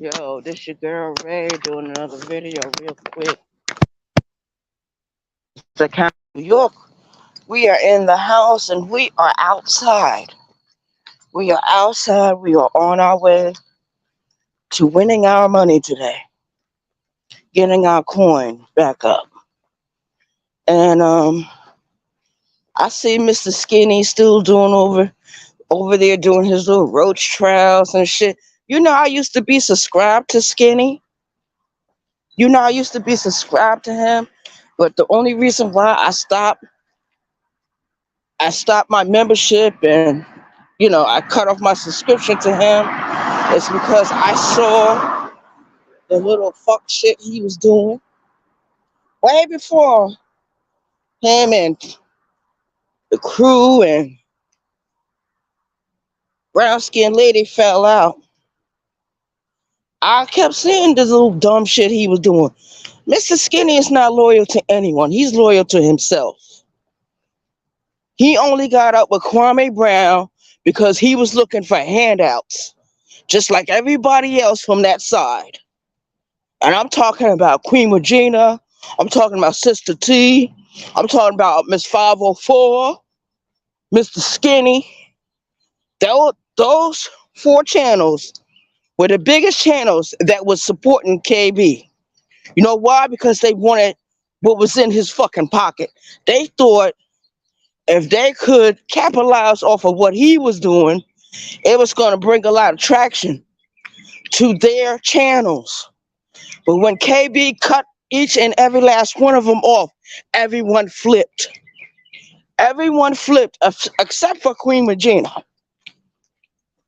Yo, this your girl Ray doing another video real quick. The county of New York. We are in the house and we are outside. We are outside. We are on our way to winning our money today. Getting our coin back up. And I see Mr. Skinny still doing over there doing his little roach trials and shit. You know I used to be subscribed to Skinny. You know I used to be subscribed to him. But the only reason why I stopped my membership and I cut off my subscription to him is because I saw the little fuck shit he was doing way before him and the crew and brown skinned lady fell out. I kept seeing this little dumb shit he was doing. Mr. Skinny is not loyal to anyone. He's loyal to himself. He only got up with Kwame Brown because he was looking for handouts, just like everybody else from that side. And I'm talking about Queen Regina. I'm talking about Sister T. I'm talking about Miss 504, Mr. Skinny. Those four channels were the biggest channels that was supporting KB. You know why? Because they wanted what was in his fucking pocket. They thought if they could capitalize off of what he was doing, it was going to bring a lot of traction to their channels. But when KB cut each and every last one of them off, everyone flipped. Everyone flipped except for Queen Regina.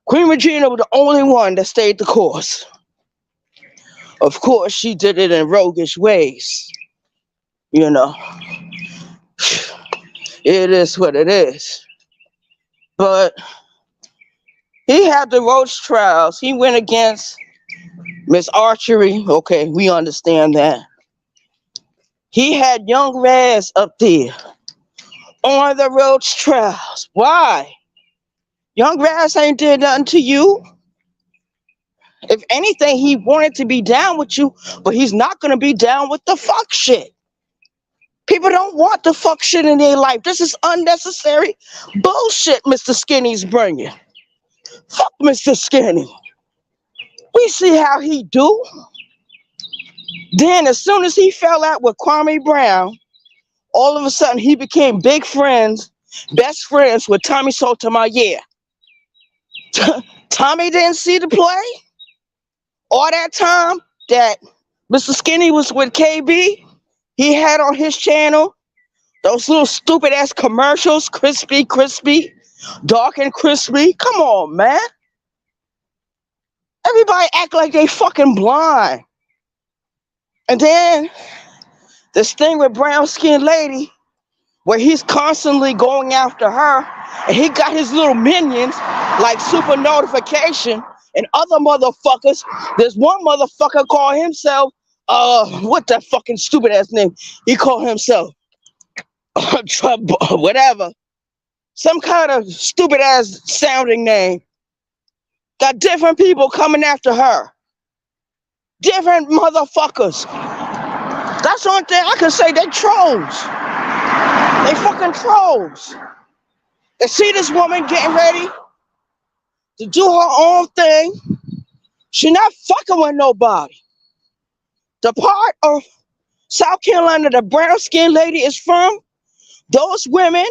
Queen Regina was the only one that stayed the course. Of course, she did it in roguish ways. You know, it is what it is. But he had the roach trials. He went against Miss Archery. Okay, we understand that. He had Young Raz up there on the roach trials. Why? Young Raz ain't did nothing to you. If anything, he wanted to be down with you, but he's not going to be down with the fuck shit. People don't want the fuck shit in their life. This is unnecessary bullshit Mr. Skinny's bringing. Fuck Mr. Skinny. We see how he do. Then as soon as he fell out with Kwame Brown, all of a sudden he became best friends with Tommy Sotomayor. Tommy didn't see the play. All that time that Mr. Skinny was with KB, he had on his channel those little stupid ass commercials, crispy, dark and crispy. Come on, man. Everybody act like they fucking blind. And then this thing with brown skinned lady where he's constantly going after her and he got his little minions like Super Notification and other motherfuckers. There's one motherfucker called himself, what that fucking stupid ass name? He called himself, whatever. Some kind of stupid ass sounding name. Got different people coming after her. Different motherfuckers. That's the only thing I can say. They trolls. They fucking trolls. They see this woman getting ready to do her own thing. She not fucking with nobody. The part of South Carolina the brown skinned lady is from, those women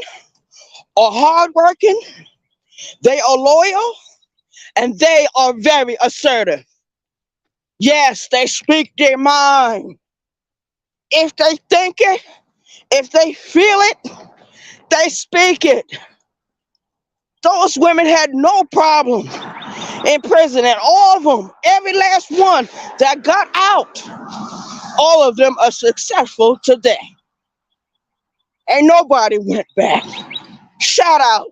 are hardworking, they are loyal, and they are very assertive. Yes, they speak their mind. If they think it, if they feel it, they speak it. Those women had no problem in prison, and all of them, every last one that got out, all of them are successful today. Ain't nobody went back. Shout out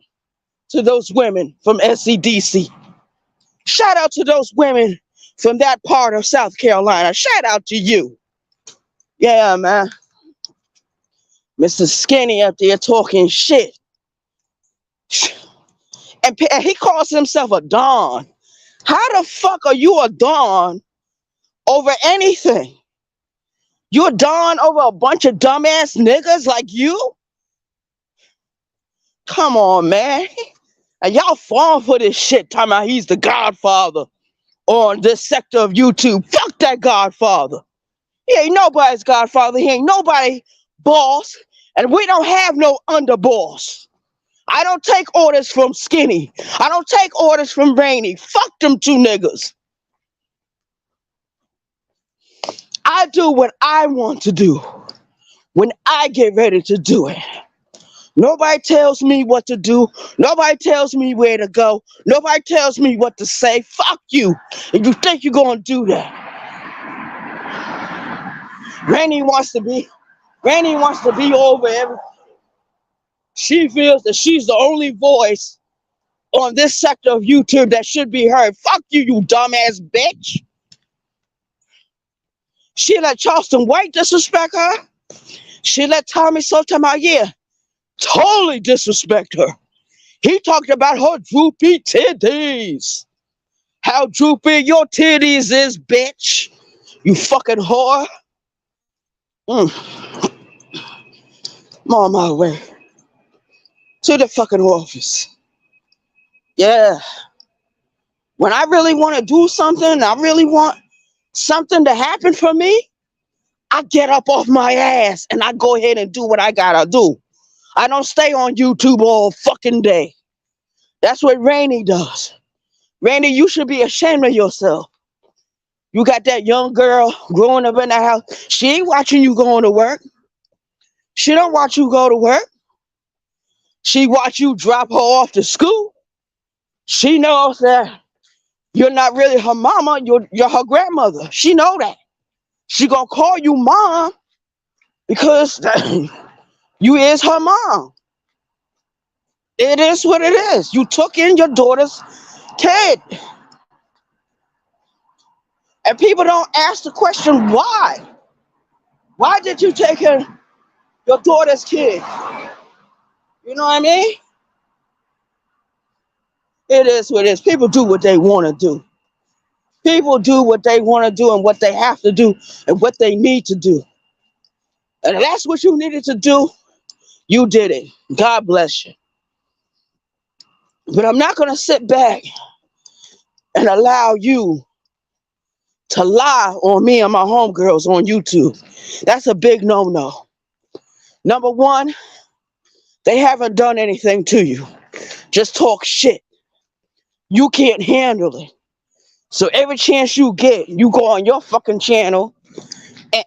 to those women from SCDC. Shout out to those women from that part of South Carolina. Shout out to you. Yeah, man. Mr. Skinny up there talking shit. And he calls himself a Don. How the fuck are you a Don over anything. You're done over a bunch of dumbass niggas like you? Come on, man. And y'all falling for this shit, talking about he's the godfather on this sector of YouTube. Fuck that godfather. He ain't nobody's godfather. He ain't nobody boss. And we don't have no underboss. I don't take orders from Skinny. I don't take orders from Rainy. Fuck them two niggas. I do what I want to do when I get ready to do it. Nobody tells me what to do. Nobody tells me where to go. Nobody tells me what to say. Fuck you. If you think you're going to do that. Rainy wants to be over everything. She feels that she's the only voice on this sector of YouTube that should be heard. Fuck you, you dumbass bitch. She let Charleston White disrespect her. She let Tommy Sotomayor, yeah, totally disrespect her. He talked about her droopy titties. How droopy your titties is, bitch. You fucking whore. I'm on my way to the fucking office. Yeah. When I really want to do something, I really want something to happen for me, I get up off my ass and I go ahead and do what I gotta do. I don't stay on YouTube all fucking day. That's what Rainy does. Rainy, you should be ashamed of yourself. You got that young girl growing up in the house. She ain't watching you going to work. She don't watch you go to work. She watch you drop her off to school. She knows that you're not really her mama, you're her grandmother. She know that. She gonna call you mom because you is her mom. It is what it is. You took in your daughter's kid. And people don't ask the question, why? Why did you take in your daughter's kid? You know what I mean? It is what it is. People do what they want to do. People do what they want to do and what they have to do and what they need to do. And if that's what you needed to do, you did it. God bless you. But I'm not going to sit back and allow you to lie on me and my homegirls on YouTube. That's a big no-no. Number one, they haven't done anything to you. Just talk shit. You can't handle it. So every chance you get, you go on your fucking channel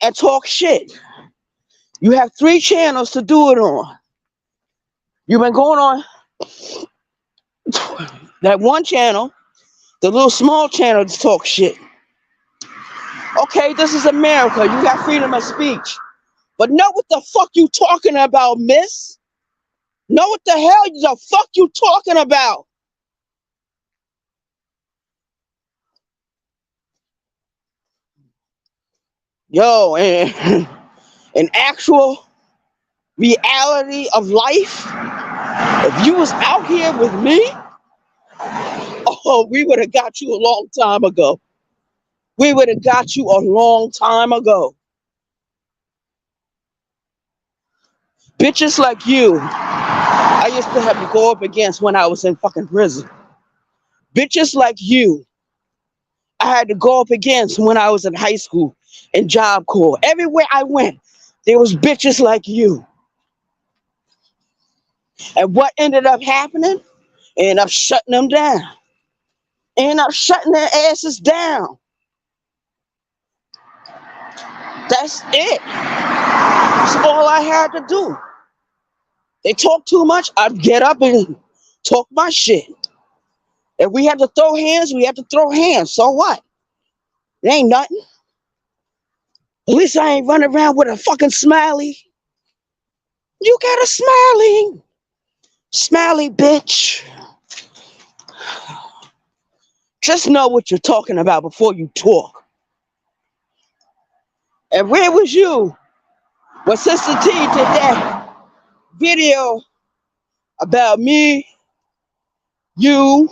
and talk shit. You have 3 channels to do it on. You've been going on that one channel, the little small channel to talk shit. Okay, this is America. You got freedom of speech. But know what the fuck you talking about, miss? Know what the hell the fuck you talking about? Yo, in actual reality of life, if you was out here with me, oh, we would have got you a long time ago. We would have got you a long time ago. Bitches like you, I used to have to go up against when I was in fucking prison. Bitches like you, I had to go up against when I was in high school and Job Corps. Everywhere I went, there was bitches like you. And what ended up happening? Ended up shutting them down. Ended up shutting their asses down. That's it. That's all I had to do. They talk too much, I'd get up and talk my shit. If we have to throw hands, we have to throw hands. So what? It ain't nothing. At least I ain't running around with a fucking smiley. You got a smiley. Smiley, bitch. Just know what you're talking about before you talk. And where was you when Sister T did that video about me, you,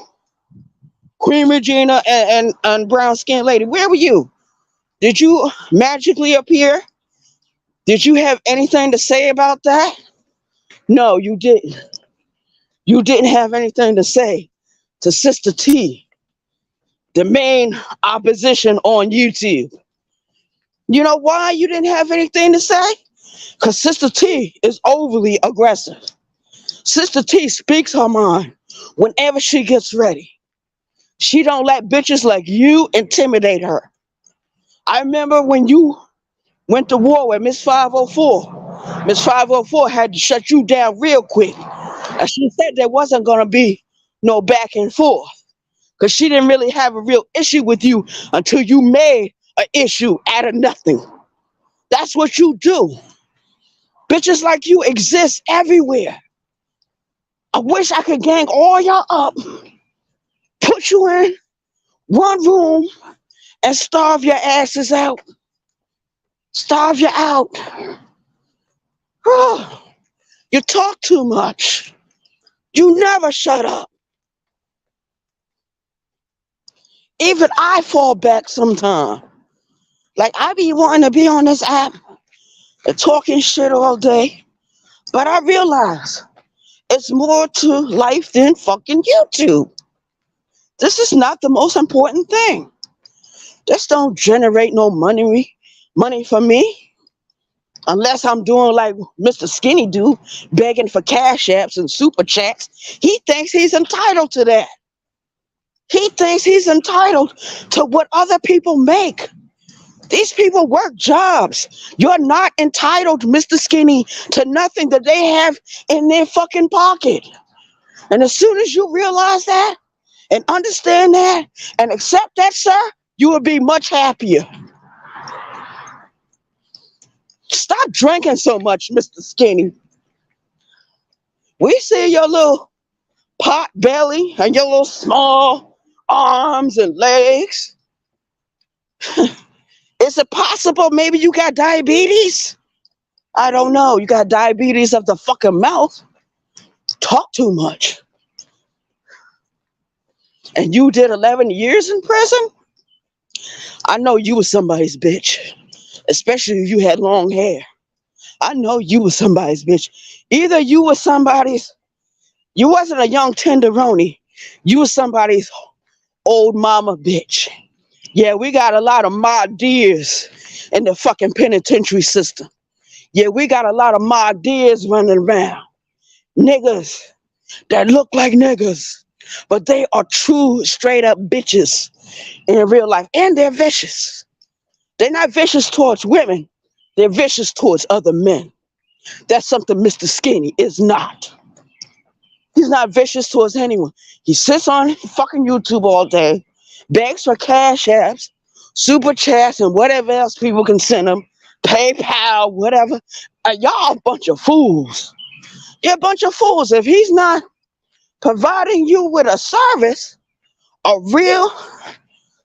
Queen Regina, and brown skinned lady? Where were you? Did you magically appear? Did you have anything to say about that? No, you didn't. You didn't have anything to say to Sister T, the main opposition on YouTube. You know why you didn't have anything to say? Because Sister T is overly aggressive. Sister T speaks her mind whenever she gets ready. She don't let bitches like you intimidate her. I remember when you went to war with Miss 504. Miss 504 had to shut you down real quick. And she said there wasn't going to be no back and forth. Because she didn't really have a real issue with you until you made an issue out of nothing. That's what you do. Bitches like you exist everywhere. I wish I could gang all y'all up, put you in one room, and starve your asses out. Starve you out. Oh, you talk too much. You never shut up. Even I fall back sometimes. Like, I be wanting to be on this app and talking shit all day, but I realize it's more to life than fucking YouTube. This is not the most important thing. This don't generate no money for me. Unless I'm doing like Mr. Skinny do, begging for cash apps and super chats. He thinks he's entitled to that. He thinks he's entitled to what other people make. These people work jobs. You're not entitled, Mr. Skinny, to nothing that they have in their fucking pocket. And as soon as you realize that and understand that and accept that, sir, you will be much happier. Stop drinking so much, Mr. Skinny. We see your little pot belly and your little small arms and legs. Is it possible maybe you got diabetes? I don't know. You got diabetes of the fucking mouth. Talk too much. And you did 11 years in prison? I know you was somebody's bitch. Especially if you had long hair. I know you was somebody's bitch. Either you was somebody's, you wasn't a young tenderoni. You was somebody's old mama bitch. Yeah, we got a lot of my dears in the fucking penitentiary system. Yeah, we got a lot of my dears running around. Niggas that look like niggas, but they are true, straight up bitches in real life. And they're vicious. They're not vicious towards women. They're vicious towards other men. That's something Mr. Skinny is not. He's not vicious towards anyone. He sits on fucking YouTube all day, begs for cash apps, super chats, and whatever else people can send him, PayPal, whatever. Y'all a bunch of fools. You're a bunch of fools. If he's not providing you with a service, a real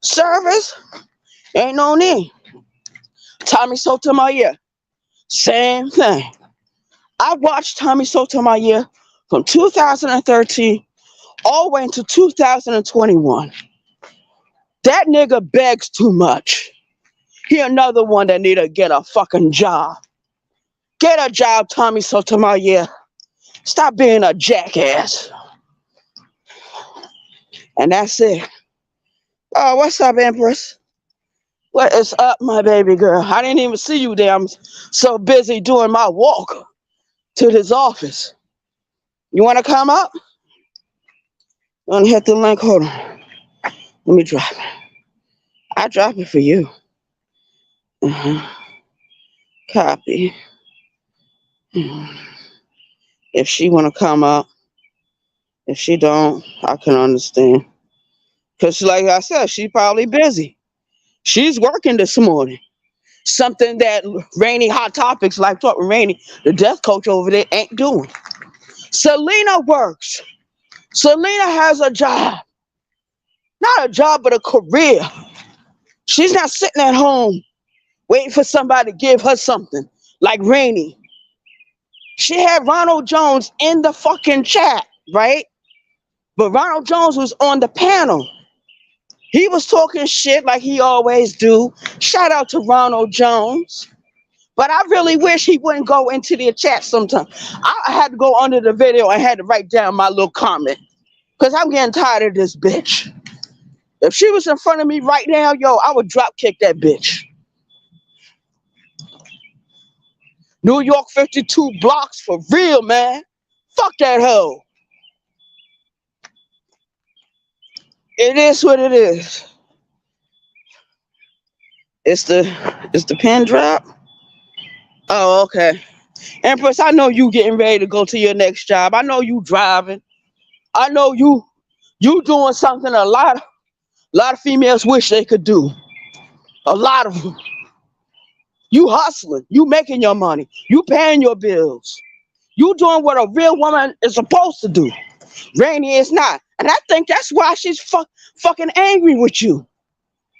service, ain't no need. Tommy Sotomayor, same thing. I watched Tommy Sotomayor from 2013 all the way into 2021. That nigga begs too much. He another one that need to get a fucking job. Get a job, Tommy Sotomayor. Stop being a jackass. And that's it. Oh, what's up, Empress? What is up, my baby girl? I didn't even see you there. I'm so busy doing my walk to this office. You want to come up? You want to hit the link? Hold on. Let me drop it. I drop it for you. Copy. If she want to come up. If she don't, I can understand. Because like I said, she's probably busy. She's working this morning. Something that Rainy Hot Topics, like talk with Rainy, the death coach over there, ain't doing. Selena works. Selena has a job. Not a job, but a career. She's not sitting at home waiting for somebody to give her something like Rainy. She had Ronald Jones in the fucking chat, right? But Ronald Jones was on the panel. He was talking shit like he always do. Shout out to Ronald Jones. But I really wish he wouldn't go into the chat sometime. I had to go under the video and had to write down my little comment. Because I'm getting tired of this bitch. If she was in front of me right now, yo, I would drop kick that bitch. New York 52 blocks for real, man. Fuck that hoe. It is what it is. It's the pin drop. Oh, okay. Empress, I know you getting ready to go to your next job. I know you driving. I know you doing something a lot of females wish they could do. A lot of them. You hustling. You making your money. You paying your bills. You doing what a real woman is supposed to do. Rainy is not. And I think that's why she's fucking angry with you.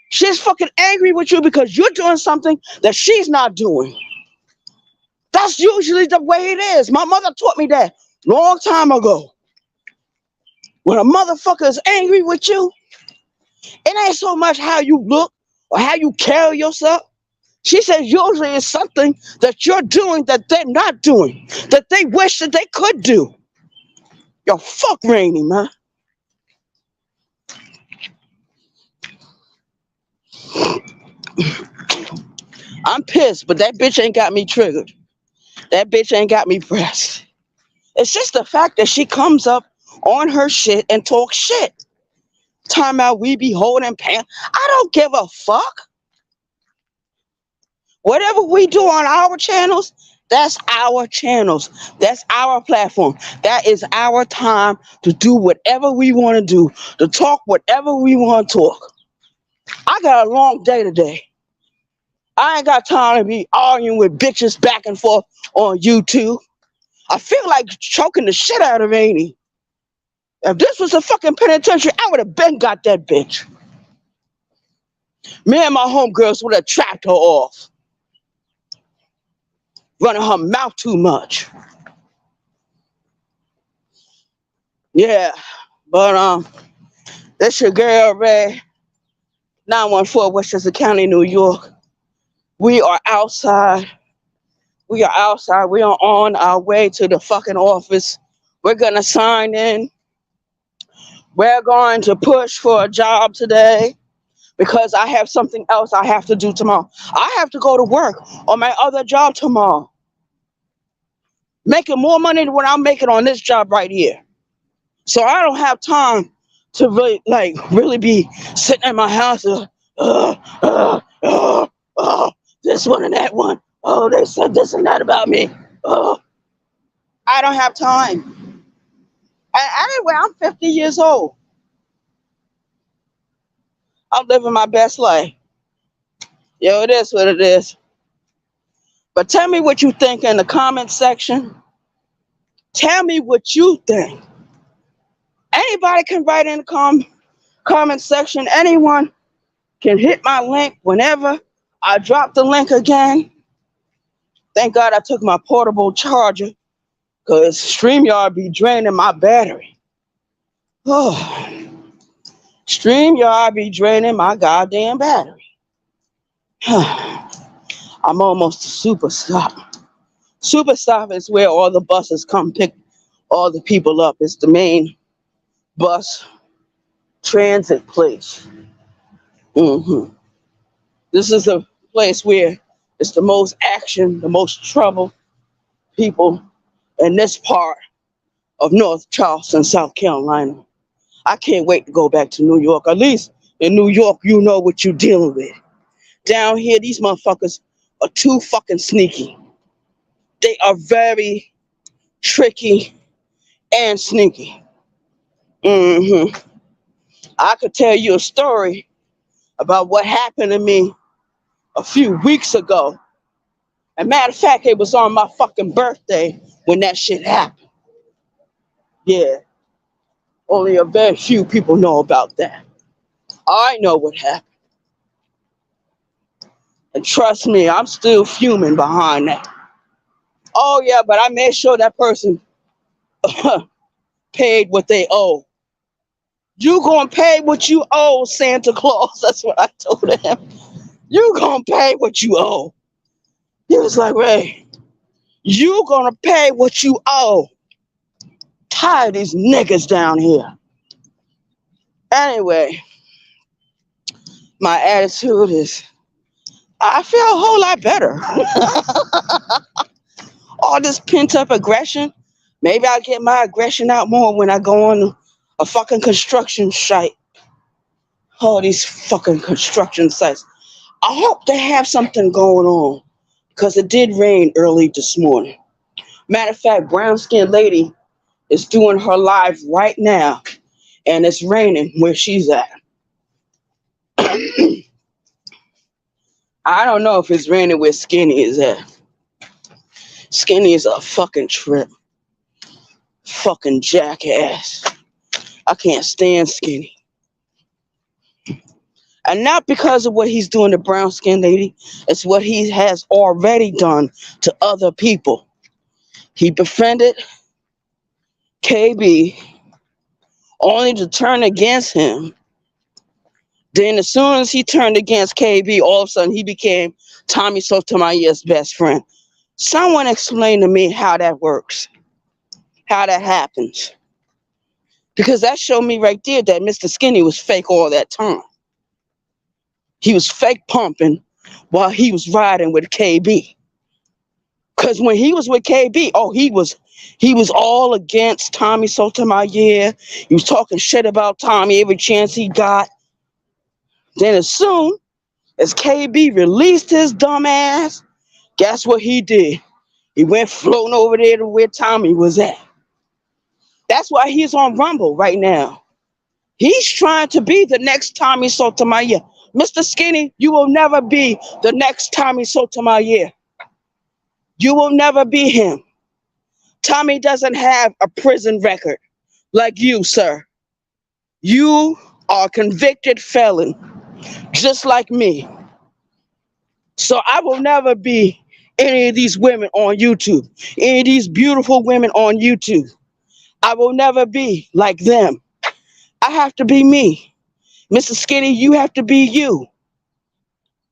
She's fucking angry with you because you're doing something that she's not doing. That's usually the way it is. My mother taught me that long time ago. When a motherfucker is angry with you, it ain't so much how you look or how you carry yourself. She says usually it's something that you're doing that they're not doing, that they wish that they could do. Yo, fuck Rainy, man. I'm pissed, but that bitch ain't got me triggered. That bitch ain't got me pressed. It's just the fact that she comes up on her shit and talks shit. Time out we be holding pants. I don't give a fuck. Whatever we do on our channels, that's our channels. That's our platform. That is our time to do whatever we want to do, to talk whatever we want to talk. I got a long day today. I ain't got time to be arguing with bitches back and forth on YouTube. I feel like choking the shit out of Amy. If this was a fucking penitentiary, I would have been got that bitch. Me and my homegirls would have trapped her off. Running her mouth too much. Yeah, but that's your girl Ray, 914 Westchester County, New York. We are outside. We are outside. We are on our way to the fucking office. We're gonna sign in. We're going to push for a job today because I have something else I have to do tomorrow. I have to go to work on my other job tomorrow. Making more money than what I'm making on this job right here. So I don't have time to really be sitting in my house. This one and that one. Oh, they said this and that about me. I don't have time. And anyway, I'm 50 years old. I'm living my best life. Yo, it is what it is. But tell me what you think in the comment section. Tell me what you think. Anybody can write in the comment section. Anyone can hit my link whenever I drop the link again. Thank God I took my portable charger because StreamYard be draining my battery. Oh, StreamYard be draining my goddamn battery. I'm almost to Super Stop. Super Stop is where all the buses come pick all the people up. It's the main bus transit place. This is a place where it's the most action, the most trouble people in this part of North Charleston, South Carolina. I can't wait to go back to New York. At least in New York, you know what you're dealing with. Down here, these motherfuckers are too fucking sneaky. They are very tricky and sneaky. I could tell you a story about what happened to me a few weeks ago. And matter of fact, it was on my fucking birthday when that shit happened. Yeah. Only a very few people know about that. I know what happened. And trust me, I'm still fuming behind that. Oh yeah, but I made sure that person paid what they owe. You gonna pay what you owe, Santa Claus. That's what I told him. You gonna pay what you owe. He was like, Ray, you gonna pay what you owe. Tired of these niggas down here. Anyway, my attitude is I feel a whole lot better. All this pent up aggression. Maybe I'll get my aggression out more when I go on a fucking construction site. All these fucking construction sites. I hope they have something going on because it did rain early this morning. Matter of fact, brown skinned lady is doing her live right now, and it's raining where she's at. I don't know if it's raining where Skinny is at. Skinny is a fucking trip. Fucking jackass. I can't stand Skinny. And not because of what he's doing to brown skinned lady, it's what he has already done to other people. He befriended KB only to turn against him. Then as soon as he turned against KB, all of a sudden he became Tommy Sotomayor's best friend. Someone explain to me how that works, how that happens. Because that showed me right there that Mr. Skinny was fake all that time. He was fake pumping while he was riding with KB. Because when he was with KB, he was all against Tommy Sotomayor. He was talking shit about Tommy every chance he got. Then as soon as KB released his dumb ass, guess what he did? He went floating over there to where Tommy was at. That's why he's on Rumble right now. He's trying to be the next Tommy Sotomayor. Mr. Skinny, you will never be the next Tommy Sotomayor. You will never be him. Tommy doesn't have a prison record like you, sir. You are a convicted felon, just like me. So I will never be any of these women on YouTube, any of these beautiful women on YouTube. I will never be like them. I have to be me. Mr. Skinny, you have to be you.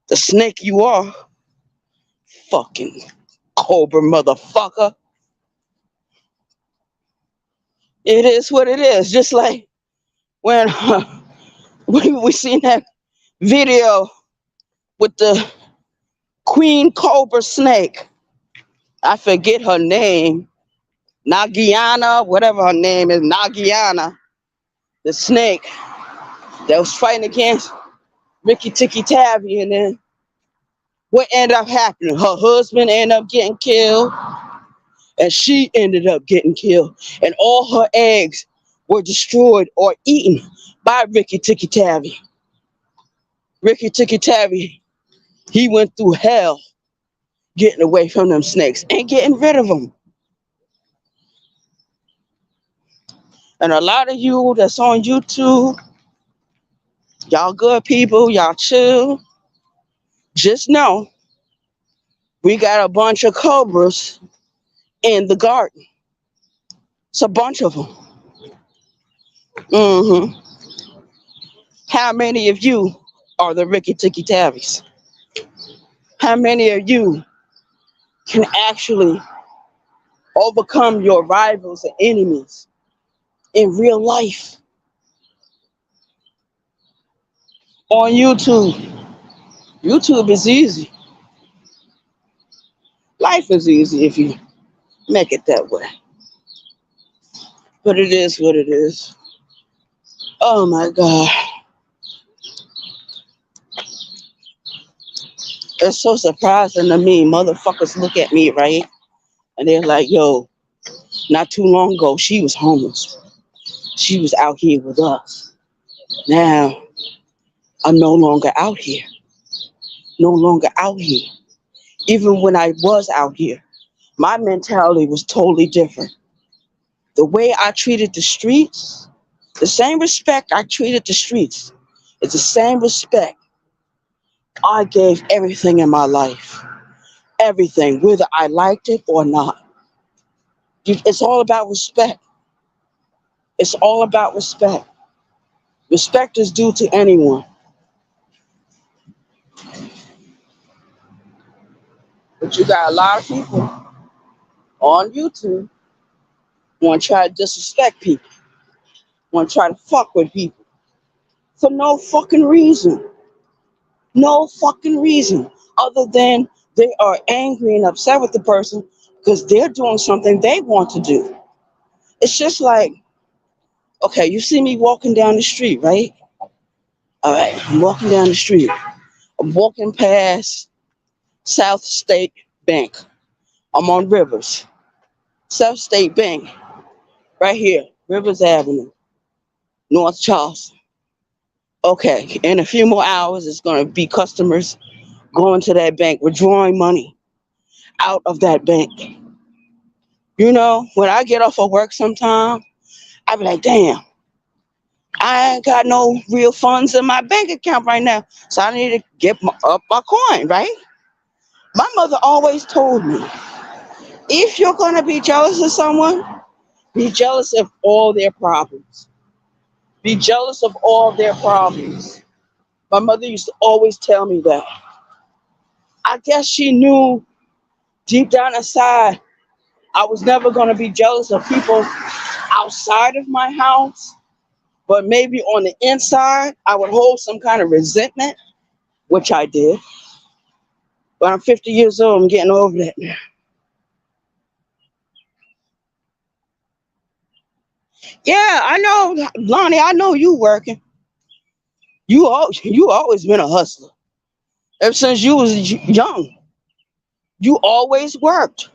The snake you are. Fucking cobra motherfucker. It is what it is. Just like when we seen that video with the queen cobra snake. I forget her name. Nagiana, whatever her name is, Nagiana. The snake that was fighting against Ricky Tikki Tavi, and then what ended up happening? Her husband ended up getting killed, and she ended up getting killed, and all her eggs were destroyed or eaten by Ricky Tikki Tavi. Ricky Tikki Tavi, he went through hell getting away from them snakes and getting rid of them. And a lot of you that's on YouTube, y'all good people, y'all chill. Just know, we got a bunch of cobras in the garden. It's a bunch of them. How many of you are the Ricky Tikki Tavis? How many of you can actually overcome your rivals and enemies in real life? On YouTube. YouTube is easy. Life is easy if you make it that way. But it is what it is. Oh my God. It's so surprising to me. Motherfuckers look at me, right? And they're like, yo, not too long ago, she was homeless. She was out here with us. Now, I'm no longer out here. No longer out here. Even when I was out here, my mentality was totally different. The way I treated the streets, the same respect I treated the streets, it's the same respect I gave everything in my life. Everything, whether I liked it or not. It's all about respect. It's all about respect. Respect is due to anyone. But you got a lot of people on YouTube want to try to disrespect people, want to try to fuck with people for no fucking reason. No fucking reason other than they are angry and upset with the person because they're doing something they want to do. It's just like, okay, you see me walking down the street, right? All right, I'm walking down the street. I'm walking past South State Bank. I'm on Rivers. South State Bank, right here, Rivers Avenue, North Charleston. Okay, in a few more hours, it's going to be customers going to that bank, withdrawing money out of that bank. You know, when I get off of work sometime, I be like, damn, I ain't got no real funds in my bank account right now. So I need to get up my coin, right? My mother always told me, if you're going to be jealous of someone, be jealous of all their problems. Be jealous of all their problems. My mother used to always tell me that. I guess she knew deep down inside I was never going to be jealous of people outside of my house, but maybe on the inside, I would hold some kind of resentment, which I did. But I'm 50 years old, I'm getting over that now. Yeah, I know, Lonnie, I know you working. You always been a hustler. Ever since you was young, you always worked.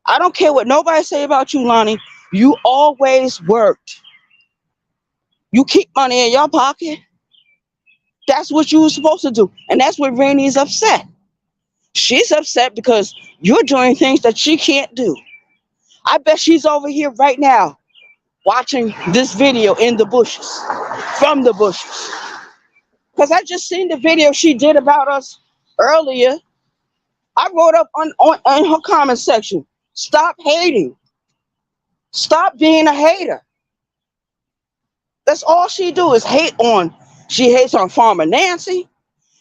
I don't care what nobody say about you, Lonnie. You always worked. You keep money in your pocket. That's what you were supposed to do. And that's what Rainey's upset. She's upset because you're doing things that she can't do. I bet she's over here right now watching this video in the bushes, from the bushes. Because I just seen the video she did about us earlier. I wrote up on her comment section, stop hating. Stop being a hater. That's all she do is she hates on Farmer Nancy.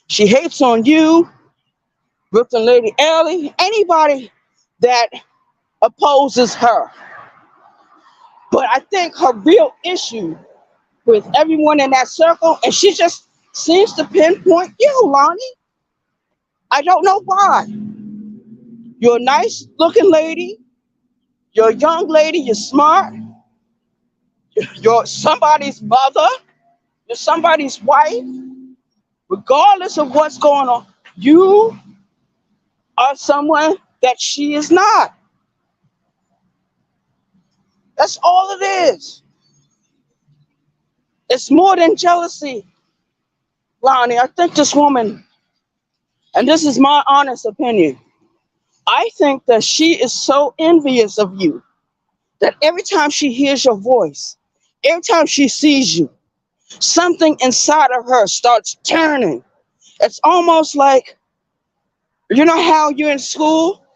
She hates on you, Brooklyn Lady Ellie, anybody that opposes her. But I think her real issue with everyone in that circle, and she just seems to pinpoint you, Lonnie. I don't know why. You're a nice looking lady. You're a young lady. You're smart. You're somebody's mother. You're somebody's wife. Regardless of what's going on, you are someone that she is not. That's all it is. It's more than jealousy, Lonnie. I think this woman, and this is my honest opinion, I think that she is so envious of you that every time she hears your voice, every time she sees you, something inside of her starts turning. It's almost like, you know how you're in school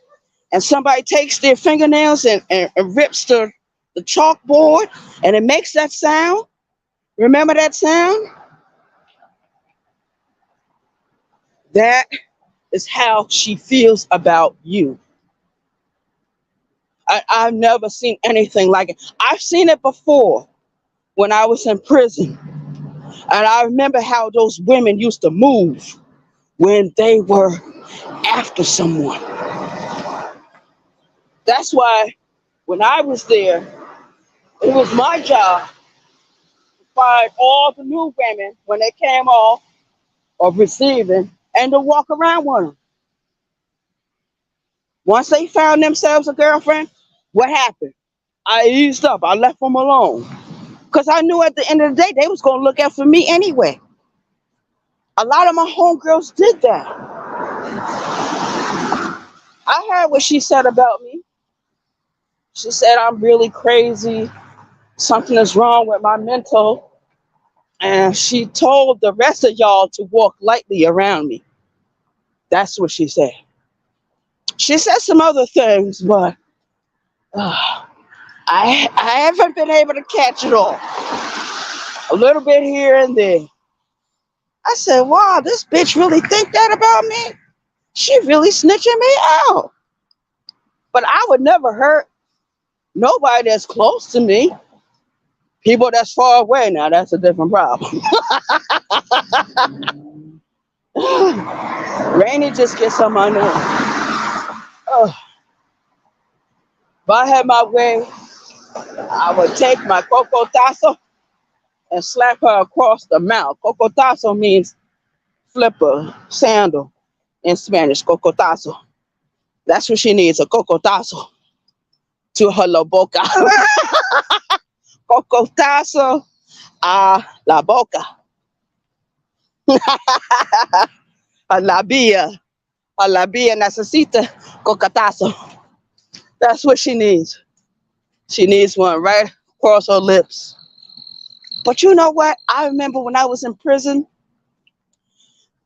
and somebody takes their fingernails and rips the chalkboard and it makes that sound? Remember that sound? That is how she feels about you. I've never seen anything like it. I've seen it before when I was in prison. And I remember how those women used to move when they were after someone. That's why when I was there, it was my job to find all the new women when they came off of receiving and to walk around with them. Once they found themselves a girlfriend, what happened? I eased up. I left them alone. Because I knew at the end of the day, they was going to look out for me anyway. A lot of my homegirls did that. I heard what she said about me. She said I'm really crazy. Something is wrong with my mental. And she told the rest of y'all to walk lightly around me. That's what she said. She said some other things, but I haven't been able to catch it all. a little bit here and there. I said, wow, this bitch really think that about me? She really snitching me out. But I would never hurt nobody that's close to me. People that's far away now, that's a different problem. Rainy just gets on my nerves. Oh, if I had my way, I would take my cocotazo and slap her across the mouth. Cocotazo means flipper, sandal in Spanish, cocotazo. That's what she needs, a cocotazo to her la boca. Cocotazo a la boca. A la bia necesita cocotazo. That's what she needs. She needs one right across her lips. But you know what? I remember when I was in prison,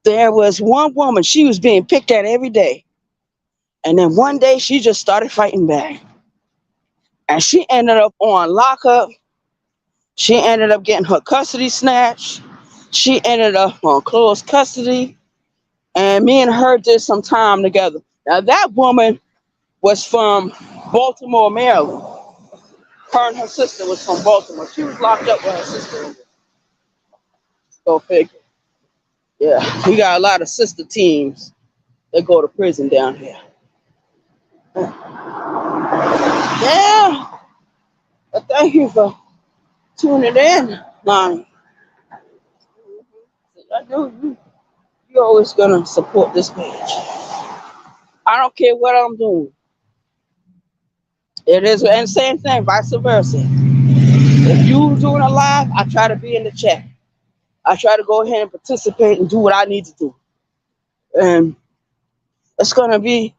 there was one woman, she was being picked at every day. And then one day she just started fighting back. And she ended up on lockup. She ended up getting her custody snatched. She ended up on closed custody. And me and her did some time together. Now that woman was from Baltimore, Maryland. Her and her sister was from Baltimore. She was locked up with her sister. Go figure. Yeah, we got a lot of sister teams that go to prison down here. Yeah, but thank you for tuning in, Lonnie. I know you're always gonna support this page. I don't care what I'm doing. It is, and same thing, vice versa. If you doing a live, I try to be in the chat. I try to go ahead and participate and do what I need to do. And it's gonna be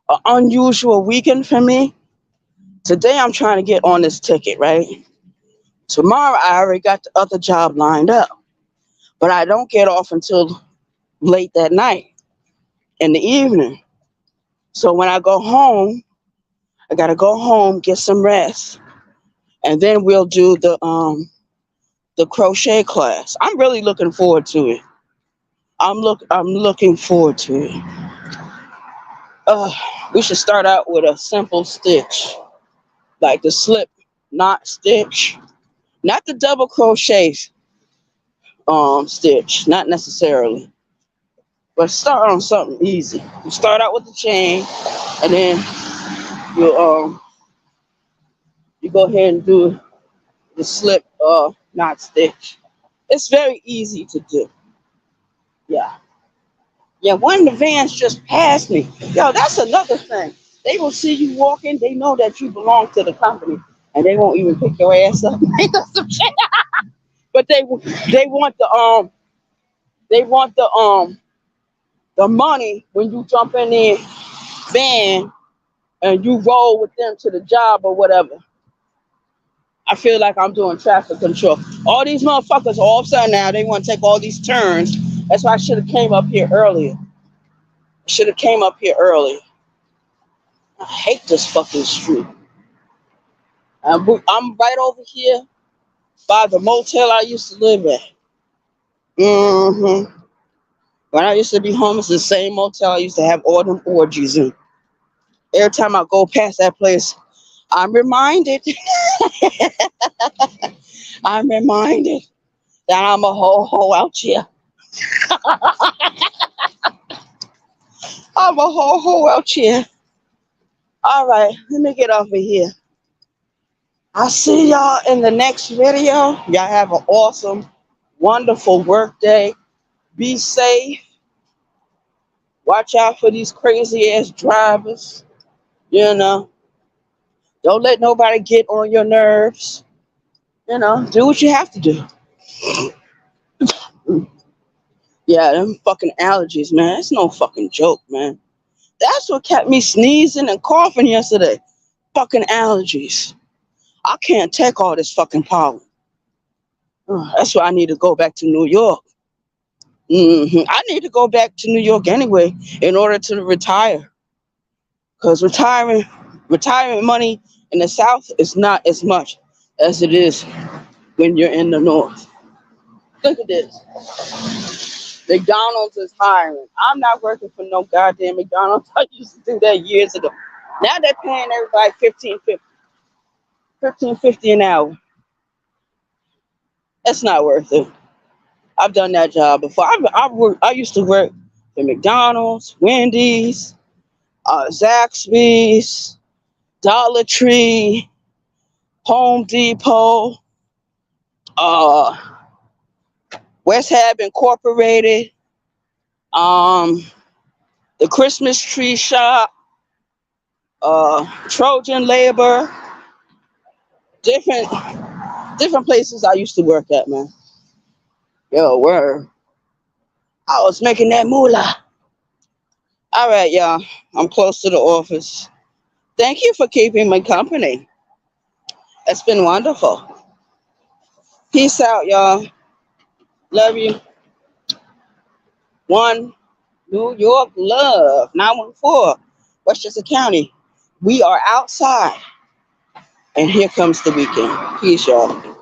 an unusual weekend for me. Today I'm trying to get on this ticket, right? Tomorrow I already got the other job lined up, but I don't get off until late that night in the evening. So when I go home, I gotta go home, get some rest, and then we'll do the crochet class. I'm really looking forward to it. I'm looking forward to it. Uh, we should start out with a simple stitch, like the slip knot stitch, not the double crochet stitch, not necessarily, but start on something easy. You start out with the chain, and then you you go ahead and do the slip knot stitch. It's very easy to do. Yeah. Yeah, one of the vans just passed me. Yo, that's another thing. They will see you walking, they know that you belong to the company, and they won't even pick your ass up. But they want the money when you jump in their van and you roll with them to the job or whatever. I feel like I'm doing traffic control. All these motherfuckers all of a sudden now they want to take all these turns. That's why I should have came up here earlier. Should have came up here earlier. I hate this fucking street. I'm right over here by the motel I used to live at. When I used to be homeless, the same motel I used to have all them orgies in. Every time I go past that place, I'm reminded. I'm reminded that I'm a ho out here. I'm a ho out here. All right, let me get off of here. I'll see y'all in the next video. Y'all have an awesome, wonderful work day. Be safe. Watch out for these crazy ass drivers. You know, don't let nobody get on your nerves. You know, do what you have to do. Yeah, them fucking allergies, man. It's no fucking joke, man. That's what kept me sneezing and coughing yesterday. Fucking allergies. I can't take all this fucking pollen. That's why I need to go back to New York. I need to go back to New York anyway in order to retire. Because retirement money in the South is not as much as it is when you're in the North. Look at this. McDonald's is hiring. I'm not working for no goddamn McDonald's. I used to do that years ago. Now they're paying everybody 15.50 an hour. That's not worth it. I've done that job before. I used to work for McDonald's, Wendy's, Zaxby's, Dollar Tree, Home Depot, uh, West Hab Incorporated, the Christmas Tree Shop, Trojan Labor, different places I used to work at, man. Yo, word. I was making that moolah. All right, y'all. I'm close to the office. Thank you for keeping me company. It's been wonderful. Peace out, y'all. Love you. One New York love. 914 Westchester County. We are outside. And here comes the weekend. Peace, y'all.